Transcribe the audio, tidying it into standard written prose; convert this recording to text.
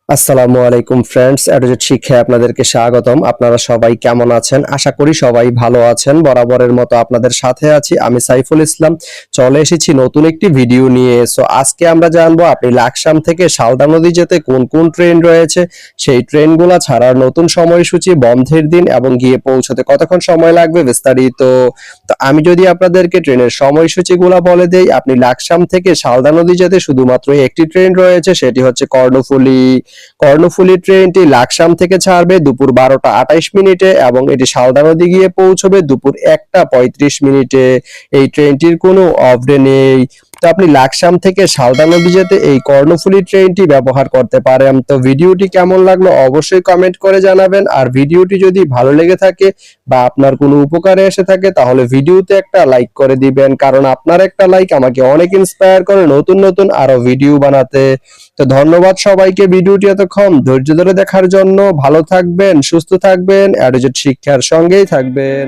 আসসালামু আলাইকুম ফ্রেন্ডস, এডুজেট শিক্ষায় আপনাদেরকে স্বাগতম। আপনারা সবাই কেমন আছেন? আশা করি সবাই ভালো আছেন। বরাবরের মতো আপনাদের সাথে আছি আমি সাইফুল ইসলাম। চলে এসেছি নতুন একটি ভিডিও নিয়ে। সো আজকে আমরা জানবো আপনি লাকসাম থেকে সালদা নদী যেতে কোন কোন ট্রেন রয়েছে, সেই ট্রেনগুলো ছাড়ার নতুন সময়সূচি, বন্ধের দিন এবং গিয়ে পৌঁছতে কতক্ষণ সময় লাগবে বিস্তারিত। তো আমি যদি আপনাদেরকে ট্রেনের সময়সূচিগুলো বলে দেই, আপনি লাকসাম থেকে সালদা নদী যেতে শুধুমাত্র একটি ট্রেন রয়েছে, সেটি হচ্ছে কর্ণফুলী ট্রেনটি লাকসাম থেকে ছাড়বে দুপুর 12টা 28 মিনিটে এবং এটি সালদা নদী গিয়ে পৌঁছবে দুপুর 1টা 35 মিনিটে। এই ট্রেনটির কোনো অফ ডে নেই। তো আপনি লাকসাম থেকে সালদা নদী যেতে এই কর্ণফুলী ট্রেনটি ব্যবহার করতে পারেন। তো ভিডিওটি কেমন লাগলো অবশ্যই কমেন্ট করে জানাবেন। আর ভিডিওটি যদি ভালো লেগে থাকে বা আপনার কোনো উপকারে এসে থাকে তাহলে ভিডিওতে একটা লাইক করে দিবেন, কারণ আপনার একটা লাইক আমাকে অনেক ইন্সপায়ার করে নতুন নতুন আরো ভিডিও বানাতে। তো ধন্যবাদ সবাইকে ভিডিওটি এতক্ষণ ধৈর্য ধরে দেখার জন্য। ভালো থাকবেন, সুস্থ থাকবেন, এডুজেট শিক্ষার সঙ্গেই থাকবেন।